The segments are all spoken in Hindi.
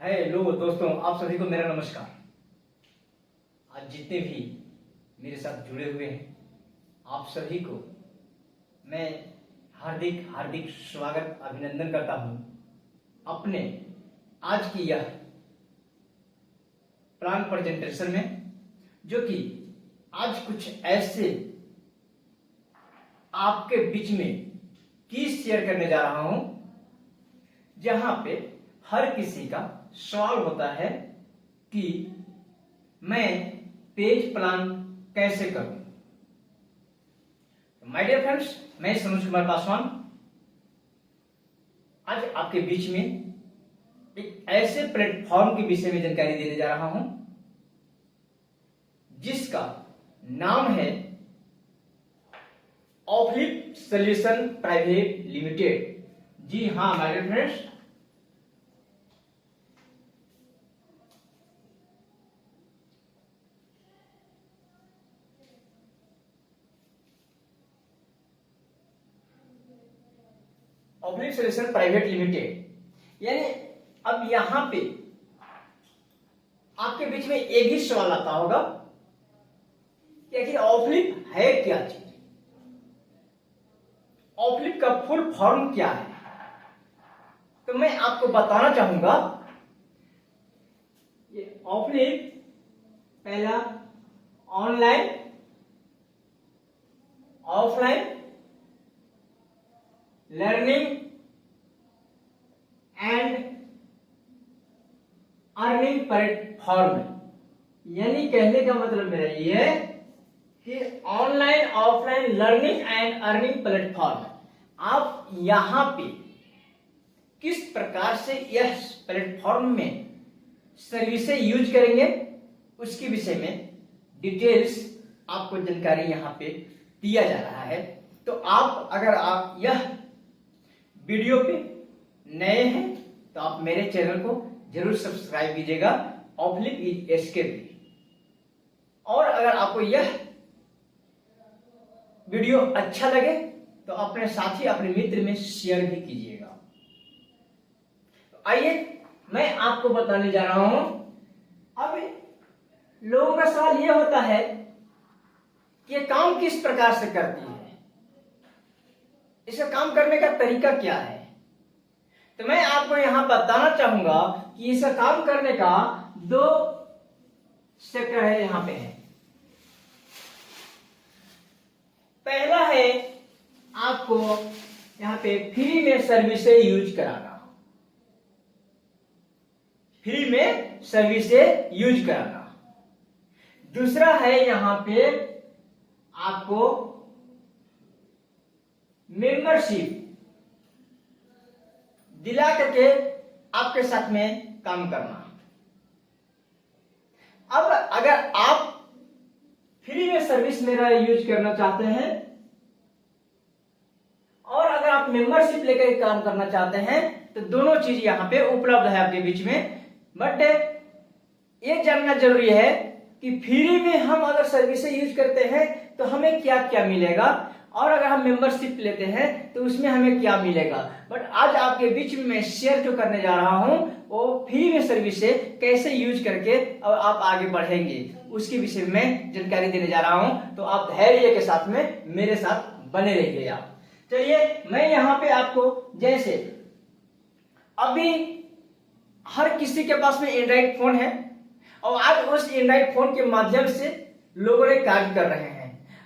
हेलो दोस्तों, आप सभी को मेरा नमस्कार। आज जितने भी मेरे साथ जुड़े हुए हैं, आप सभी को मैं हार्दिक हार्दिक स्वागत अभिनंदन करता हूं अपने आज की यह प्लान प्रेजेंटेशन में, जो कि आज कुछ ऐसे आपके बीच में चीज शेयर करने जा रहा हूं जहां पे हर किसी का सवाल होता है कि मैं पेज प्लान कैसे करूं। माय डियर फ्रेंड्स, मैं सनोज कुमार पासवान आज आपके बीच में एक ऐसे प्लेटफॉर्म के विषय में जानकारी देने जा रहा हूं जिसका नाम है ऑफ्लिप सॉल्यूशन प्राइवेट लिमिटेड। जी हां my dear friends, Oflip solution private limited. यानी अब यहां पे आपके बीच में एक ही सवाल आता होगा कि आखिर ऑफ्लिप है क्या चीज, ऑफ्लिप का फुल फॉर्म क्या है। तो मैं आपको बताना चाहूंगा ये ऑफ्लिप पहला online offline learning and earning platform. यानी कहने का मतलब मेरा ये है कि online offline learning and earning platform. आप यहां पे किस प्रकार से यह प्लेटफॉर्म में सर्विसेज यूज करेंगे उसके विषय में डिटेल्स आपको जानकारी यहां पे दिया जा रहा है। तो अगर आप यह वीडियो पे नए हैं तो आप मेरे चैनल को जरूर सब्सक्राइब कीजिएगा, ऑफ्लिप इज एस्केप। और अगर आपको यह वीडियो अच्छा लगे तो अपने साथी अपने मित्र में शेयर भी कीजिएगा। तो आइए मैं आपको बताने जा रहा हूं। अब लोगों का सवाल यह होता है कि ये काम किस प्रकार से करती है, इसका काम करने का तरीका क्या है। तो मैं आपको यहां बताना चाहूंगा कि इसका काम करने का दो सेक्टर है यहां पे है। पहला है आपको यहां पे फ्री में सर्विसेज यूज कराना, फ्री में सर्विसेज यूज कराना। दूसरा है यहां पे आपको मेंबरशिप दिला करके आपके साथ में काम करना। अब अगर आप फ्री में सर्विस मेरा यूज करना चाहते हैं और अगर आप मेंबरशिप लेकर काम करना चाहते हैं तो दोनों चीज यहां पे उपलब्ध है आपके बीच में। बट ये जानना जरूरी है कि फ्री में हम अगर सर्विसेज यूज करते हैं तो हमें क्या क्या मिलेगा और अगर हम मेंबरशिप लेते हैं तो उसमें हमें क्या मिलेगा। बट आज आपके बीच में मैं शेयर जो करने जा रहा हूं वो फ्री में सर्विसेज कैसे यूज करके और आप आगे बढ़ेंगे उसके विषय में जानकारी देने जा रहा हूं। तो आप धैर्य के साथ में मेरे साथ बने रहिए। आप चलिए, मैं यहां पे आपको जैसे अभी हर किसी के पास में एंड्रॉइड फोन है और आज उस एंड्रॉइड फोन के माध्यम से लोगों ने कार्य कर रहे हैं।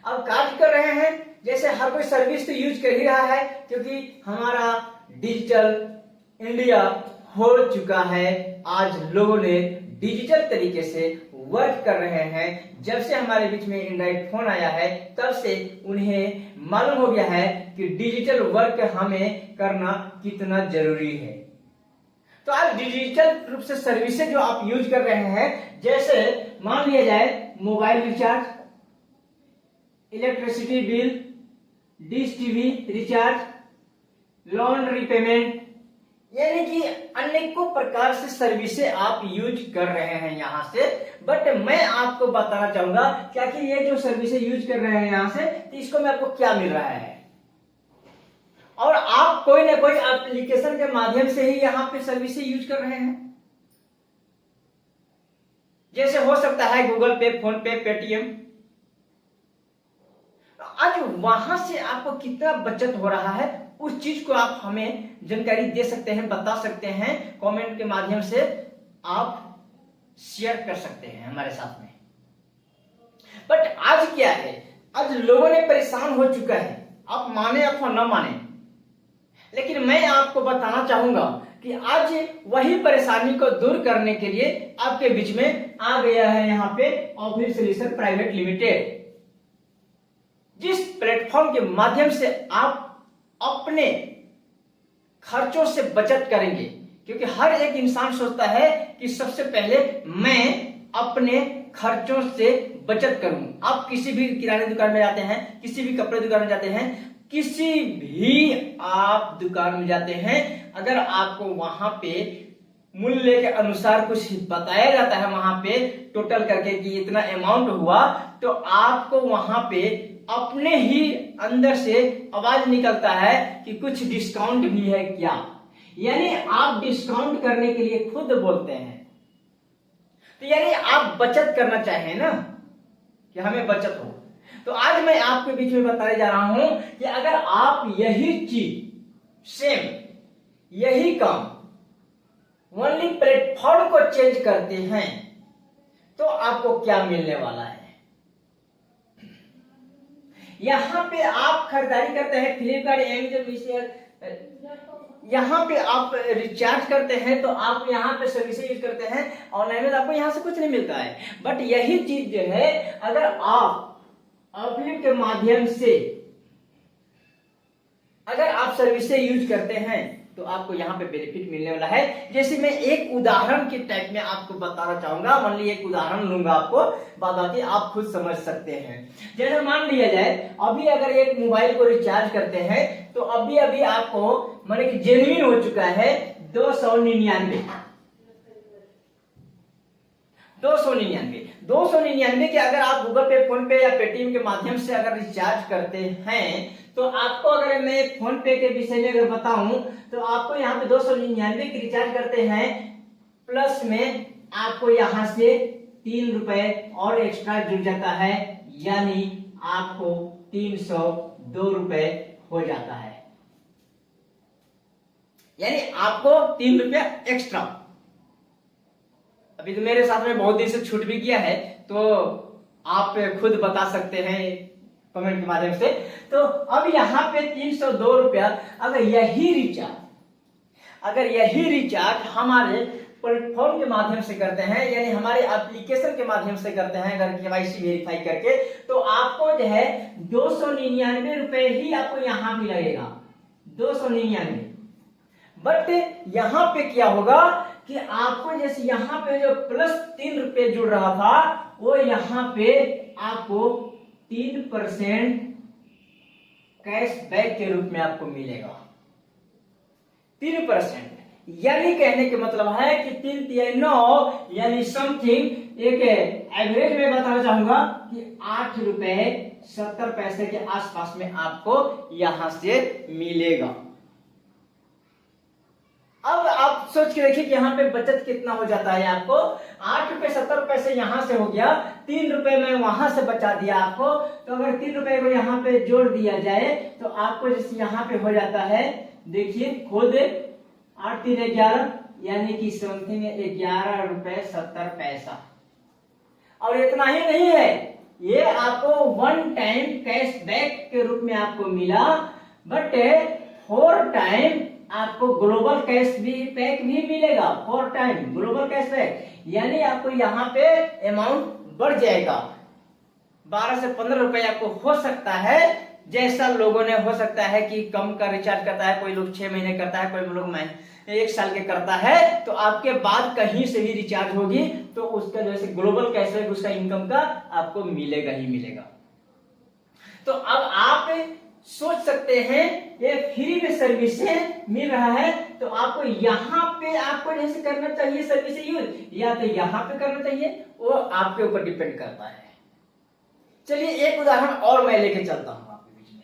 अब कार्य कर रहे हैं जैसे हर कोई सर्विस तो यूज कर ही रहा है क्योंकि हमारा डिजिटल इंडिया हो चुका है। आज लोगों ने डिजिटल तरीके से वर्क कर रहे हैं। जब से हमारे बीच में एंड्रॉइड फोन आया है तब से उन्हें मालूम हो गया है कि डिजिटल वर्क हमें करना कितना जरूरी है। तो आज डिजिटल रूप से सर्विसेज जो आप यूज कर रहे हैं, जैसे मान लिया जाए mobile recharge, electricity bill, dish TV recharge, loan repayment, यानी कि अनेकों प्रकार से सर्विसेज आप यूज कर रहे हैं यहां से। बट मैं आपको बताना चाहूंगा क्या कि ये जो सर्विसेज यूज कर रहे हैं यहां से तो इसको में आपको क्या मिल रहा है और आप कोई ना कोई एप्लीकेशन के माध्यम से ही यहाँ पे सर्विसेज यूज कर रहे हैं। जैसे हो सकता है गूगल पे, फोन पे, पेटीएम। आज वहां से आपको कितना बचत हो रहा है उस चीज को आप हमें जानकारी दे सकते हैं, बता सकते हैं, कमेंट के माध्यम से आप शेयर कर सकते हैं हमारे साथ में। बट आज क्या है, आज लोगों ने परेशान हो चुका है, आप माने अथवा न माने, लेकिन मैं आपको बताना चाहूंगा कि आज वही परेशानी को दूर करने के लिए आपके बीच में आ गया है यहाँ पे ऑफिस सॉल्यूशन प्राइवेट लिमिटेड, जिस प्लेटफॉर्म के माध्यम से आप अपने खर्चों से बचत करेंगे। क्योंकि हर एक इंसान सोचता है कि सबसे पहले मैं अपने खर्चों से बचत करूं। आप किसी भी किराने दुकान में जाते हैं, किसी भी कपड़े दुकान में जाते हैं, किसी भी आप दुकान में जाते हैं, अगर आपको वहां पे मूल्य के अनुसार कुछ बताया जाता है, वहां पे टोटल करके कि इतना अमाउंट हुआ, तो आपको वहां पे अपने ही अंदर से आवाज निकलता है कि कुछ डिस्काउंट भी है क्या, यानी आप डिस्काउंट करने के लिए खुद बोलते हैं। तो यानी आप बचत करना चाहें ना, कि हमें बचत हो। तो आज मैं आपके बीच में बताने जा रहा हूं कि अगर आप यही चीज सेम, यही काम ओनली प्लेटफॉर्म को चेंज करते हैं तो आपको क्या मिलने वाला है। यहां पे आप खरीदारी करते हैं, फ्लिपकार्ट, अमेज़न, यहाँ पे आप रिचार्ज करते हैं तो आप यहाँ पे सर्विसेज यूज करते हैं, ऑनलाइन में आपको यहाँ से कुछ नहीं मिलता है। बट यही चीज जो है अगर आप अपलिफ्ट के माध्यम से अगर आप सर्विसेज यूज करते हैं तो आपको यहाँ पे बेनिफिट मिलने वाला है। जैसे मैं एक उदाहरण के टाइप में आपको बताना चाहूंगा, मान लीजिए एक उदाहरण लूंगा आपको, बात आप खुद समझ सकते हैं। जैसे मान लिया जाए अभी अगर एक मोबाइल को रिचार्ज करते हैं तो अभी अभी आपको माने कि जेन्युइन हो चुका है 299 के अगर आप गूगल पे, फोन पे या पेटीएम के माध्यम से अगर रिचार्ज करते हैं तो आपको अगर मैं फोन पे के विषय में अगर बताऊं तो आपको यहाँ पे 299 की रिचार्ज करते हैं, प्लस में आपको यहाँ से 3 रुपए और एक्स्ट्रा जुड़ जाता है, यानी आपको 302 रुपए हो जाता है, यानी आपको 3 रुपया एक्स्ट्रा। अभी तो मेरे साथ में बहुत दिन से छूट भी गया है, तो आप खुद बता सकते हैं कमेंट के माध्यम से। तो अब यहाँ पे 302 रुपया अगर यही रिचार्ज हमारे प्लेटफॉर्म के माध्यम से करते हैं, यानी हमारे एप्लीकेशन के माध्यम से करते हैं अगर केवाईसी वेरीफाई करके, तो आपको जो है 299 रुपए ही आपको यहाँ भी लगेगा, 299। बट यहाँ पे क्या होगा कि आपको जैसे यहाँ पे जो प्लस 3 रुपए जुड़ रहा था वो यहाँ पे आपको 3% कैशबैक के रूप में आपको मिलेगा, 3%। यानी कहने के मतलब है कि 3 यानी समथिंग एक एवरेज में बताना चाहूंगा कि 8 रुपए 70 पैसे के आसपास में आपको यहां से मिलेगा। अब आप सोच के देखिए कि यहाँ पे बचत कितना हो जाता है आपको। 8 रुपए 70 पैसे यहाँ से हो गया, 3 रुपए में वहां से बचा दिया आपको, तो अगर 3 रुपए को यहाँ पे जोड़ दिया जाए तो आपको जैसे यहाँ पे हो जाता है, देखिए खुद 8 3 11 यानी कि समथिंग 11 रुपए 70 पैसा। और इतना ही नहीं है, ये आपको वन टाइम कैशबैक के रूप में आपको मिला, बट 4 टाइम आपको ग्लोबल कैशबैक भी मिलेगा, 4 टाइम ग्लोबल कैशबैक, यानी आपको यहाँ पे अमाउंट बढ़ जाएगा, 12 से 15 रुपए आपको हो सकता है। जैसा लोगों ने हो सकता है कि कम का रिचार्ज करता है, कोई लोग 6 महीने करता है, कोई लोग 1 साल के करता है, तो आपके बाद कहीं से भी रिचार्ज होगी तो उसका जैसे ग्लोबल कैशबैक उसका इनकम का आपको मिलेगा ही मिलेगा। तो अब आप सोच सकते हैं ये फ्री में सर्विसेज मिल रहा है, तो आपको यहाँ पे आपको जैसे करना चाहिए सर्विसेज यूज, या तो यहाँ पे करना चाहिए, वो आपके ऊपर डिपेंड करता है। चलिए एक उदाहरण और मैं लेके चलता हूं आपके बीच में।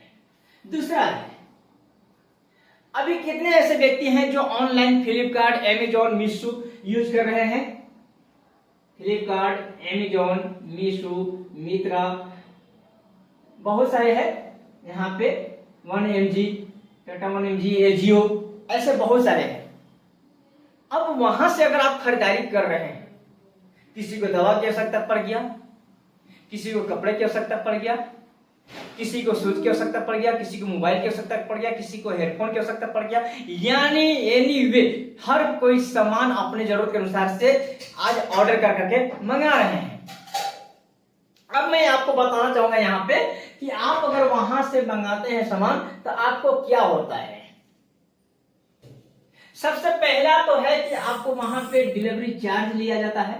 दूसरा है, अभी कितने ऐसे व्यक्ति हैं जो online Flipkart, Amazon, Meesho use कर रहे हैं? फ्लिपकार्ट, अमेजोन, मीशो, मित्रा, बहुत सारे हैं यहाँ पे, 1mg, टाटा 1mg, एजियो, ऐसे बहुत सारे हैं। अब वहां से अगर आप खरीदारी कर रहे हैं, किसी को दवा की आवश्यकता पड़ गया, किसी को कपड़े की आवश्यकता पड़ गया, किसी को शूज की आवश्यकता पड़ गया, किसी को मोबाइल की आवश्यकता पड़ गया, किसी को हेडफोन की आवश्यकता पड़ गया, यानी एनीवे हर कोई सामान अपने जरूरत के अनुसार से आज ऑर्डर कर करके मंगा रहे हैं। अब मैं आपको बताना चाहूंगा यहाँ पे कि आप अगर वहां से मंगाते हैं सामान तो आपको क्या होता है। सबसे पहला तो है कि आपको वहां पे डिलीवरी चार्ज लिया जाता है।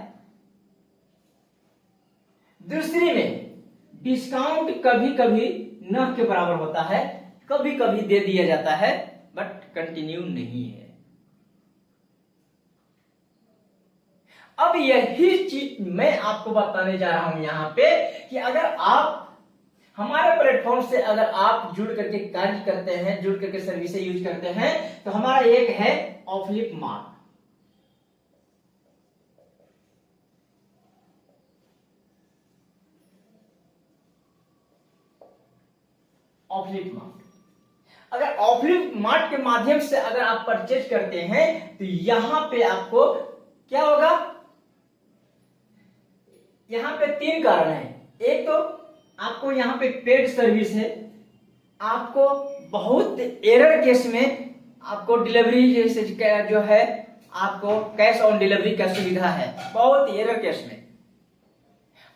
दूसरी में डिस्काउंट कभी कभी न के बराबर होता है, कभी कभी दे दिया जाता है, बट कंटिन्यू नहीं है। अब यही चीज मैं आपको बताने जा रहा हूं यहां पे कि अगर आप हमारे प्लेटफॉर्म से अगर आप जुड़ करके कार्य करते हैं, जुड़ करके सर्विसेज यूज करते हैं, तो हमारा एक है ऑफलिप मार्ट। ऑफलिप मार्ट, अगर ऑफलिप मार्ट के माध्यम से अगर आप परचेज करते हैं तो यहां पे आपको क्या होगा, यहां पे 3 कारण है। एक तो आपको यहां पे पेड सर्विस है, आपको बहुत एरर केस में आपको डिलीवरी जैसे जो है आपको कैश ऑन डिलीवरी का सुविधा है बहुत एरर केस में।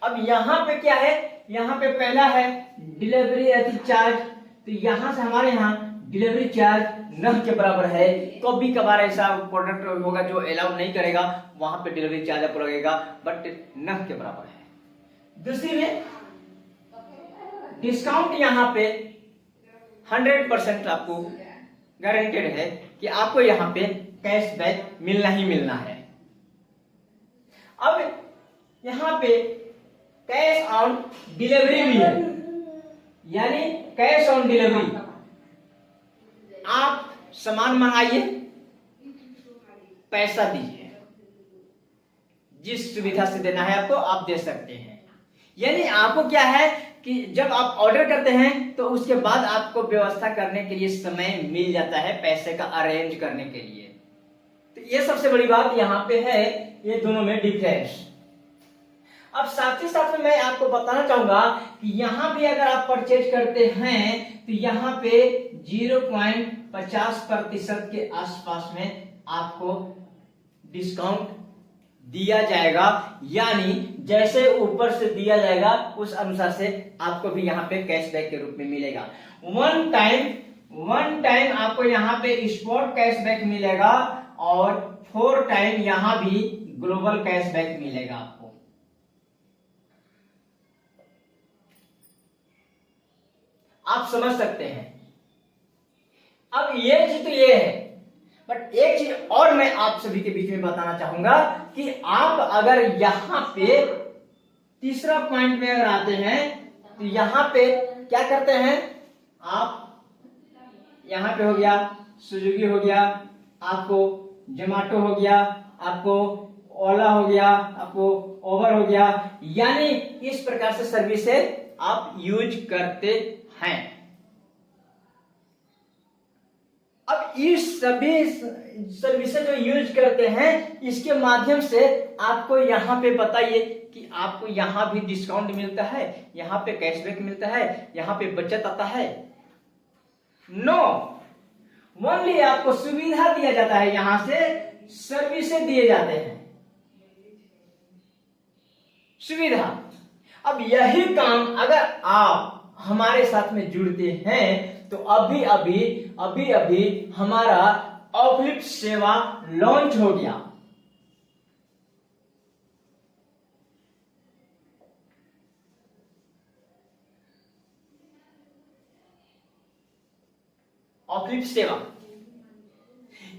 अब यहां पे क्या है, यहां पे पहला है डिलीवरी चार्ज, तो यहां से हमारे यहाँ डिलीवरी चार्ज न के बराबर है। कभी कभार ऐसा प्रोडक्ट होगा जो अलाउ नहीं करेगा, वहां पे डिलीवरी चार्ज आपको लगेगा, बट न के बराबर है। दूसरी में डिस्काउंट यहां पे 100% आपको गारंटेड है कि आपको यहां पे कैशबैक मिलना ही मिलना है। अब यहां पे कैश ऑन डिलीवरी भी है, यानी कैश ऑन डिलीवरी, आप सामान मंगाइए, पैसा दीजिए, जिस सुविधा से देना है आपको आप दे सकते हैं। यानी आपको क्या है कि जब आप ऑर्डर करते हैं तो उसके बाद आपको व्यवस्था करने के लिए समय मिल जाता है पैसे का अरेंज करने के लिए। तो ये सबसे बड़ी बात यहाँ पे है, ये दोनों में डिफरेंस। अब साथ ही साथ में मैं आपको बताना चाहूंगा कि यहाँ भी अगर आप परचेज करते हैं तो यहाँ पे 0.50% के आसपास में आपको डिस्काउंट दिया जाएगा, यानी जैसे ऊपर से दिया जाएगा उस अनुसार से आपको भी यहाँ पे कैशबैक के रूप में मिलेगा। वन टाइम आपको यहाँ पे स्पॉट कैशबैक मिलेगा और 4 टाइम यहाँ भी ग्लोबल कैशबैक मिलेगा आपको। आप समझ सकते हैं। अब ये चीज तो ये है, बट एक चीज और मैं आप सभी के बीच में बताना चाहूंगा कि आप अगर यहां पे तीसरा पॉइंट में अगर आते हैं तो यहां पे क्या करते हैं आप, यहां पे हो गया सुजुकी हो गया, आपको जोमेटो हो गया, आपको ओला हो गया, आपको उबर हो गया, यानी इस प्रकार से सर्विसेज आप यूज करते हैं। अब इस सभी सर्विसेज जो यूज करते हैं इसके माध्यम से आपको यहाँ पे बताइए कि आपको यहाँ भी डिस्काउंट मिलता है, यहाँ पे कैशबैक मिलता है, यहाँ पे बचत आता है? नो, ओनली आपको सुविधा दिया जाता है, यहां से सर्विसेज दिए जाते हैं, सुविधा। अब यही काम अगर आप हमारे साथ में जुड़ते हैं तो अभी अभी हमारा ऑफलिप सेवा लॉन्च हो गया। ऑफलिप सेवा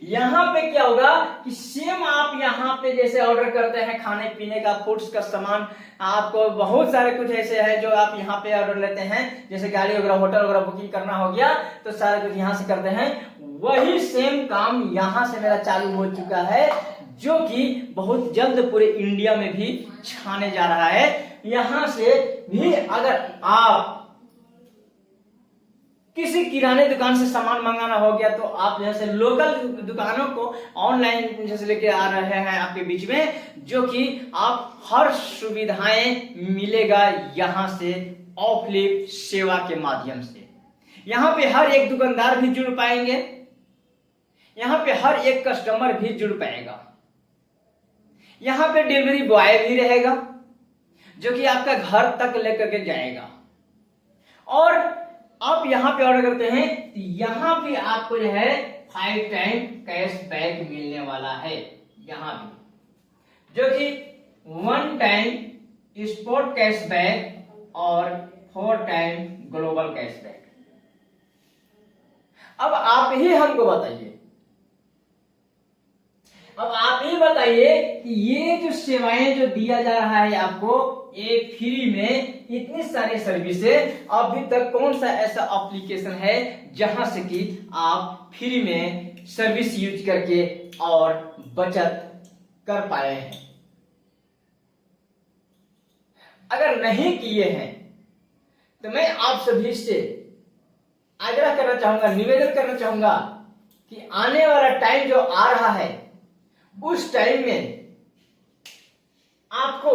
यहां पे क्या होगा कि सेम आप यहां पे जैसे ऑर्डर करते हैं खाने पीने का, फूड्स का सामान, आपको बहुत सारे कुछ ऐसे है जो आप यहां पे ऑर्डर लेते हैं, जैसे गाड़ी वगैरह होटल वगैरह बुकिंग करना हो गया तो सारा कुछ यहां से करते हैं। वही सेम काम यहां से मेरा चालू हो चुका है, जो कि बहुत जल्द पूरे इंडिया में भी छाने जा रहा है। यहां से भी अगर आप किसी किराने दुकान से सामान मंगाना हो गया तो आप जैसे लोकल दुकानों को ऑनलाइन जैसे लेके आ रहे हैं आपके बीच में, जो कि आप हर सुविधाएं मिलेगा यहां से ऑफलिप सेवा के माध्यम से। यहां पे हर एक दुकानदार भी जुड़ पाएंगे, यहां पे हर एक कस्टमर भी जुड़ पाएगा। यहां पे डिलीवरी बॉय भी रहेगा जो कि आपका घर तक लेकर के जाएगा। और आप यहां पे ऑर्डर करते हैं तो यहां पे आपको जो है 5 टाइम कैशबैक मिलने वाला है यहां भी, जो कि 1 टाइम स्पॉट कैशबैक और 4 टाइम ग्लोबल कैशबैक। अब आप ही हमको बताइए, अब आप ही बताइए कि ये जो सेवाएं जो दिया जा रहा है आपको, ये फ्री में इतनी सारी सर्विसेज, अभी तक कौन सा ऐसा एप्लीकेशन है जहां से कि आप फ्री में सर्विस यूज करके और बचत कर पाए हैं? अगर नहीं किए हैं तो मैं आप सभी से आग्रह करना चाहूंगा, निवेदन करना चाहूंगा कि आने वाला टाइम जो आ रहा है उस टाइम में आपको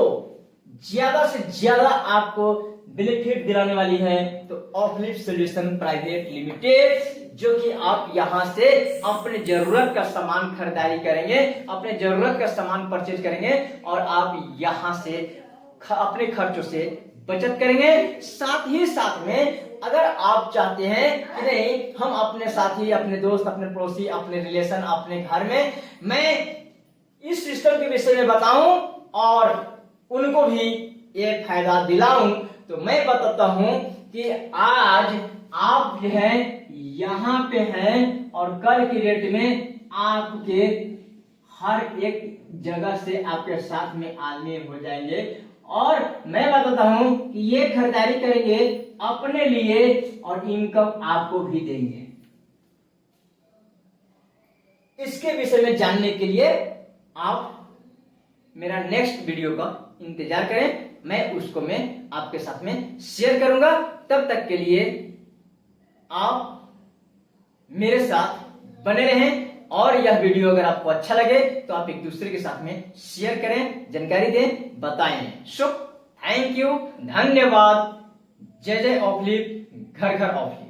ज्यादा से ज्यादा आपको बेनिफिट दिलाने वाली है तो ऑफलिप सॉल्यूशन प्राइवेट लिमिटेड, जो कि आप यहां से अपने जरूरत का सामान खरीदारी करेंगे, अपने जरूरत का सामान परचेज करेंगे और आप यहां से अपने खर्चों से बचत करेंगे। साथ ही साथ में अगर आप चाहते हैं कि नहीं हम अपने साथी, अपने दोस्त, अपने पड़ोसी, अपने रिलेशन, अपने घर में मैं इस सिस्टम के विषय में बताऊं और उनको भी ये फायदा दिलाऊं, तो मैं बताता हूं कि आज आप जो है यहां पे हैं और कल की डेट में आपके हर एक जगह से आपके साथ में आदमी हो जाएंगे। और मैं बताता हूं कि ये खरीदारी करेंगे अपने लिए और इनकम आपको भी देंगे। इसके विषय में जानने के लिए आप मेरा नेक्स्ट वीडियो का इंतजार करें, मैं आपके साथ में शेयर करूंगा। तब तक के लिए आप मेरे साथ बने रहें और यह वीडियो अगर आपको अच्छा लगे तो आप एक दूसरे के साथ में शेयर करें, जानकारी दें, बताएं। थैंक यू, धन्यवाद। जय जय ऑफलिप, घर घर ऑफलिप।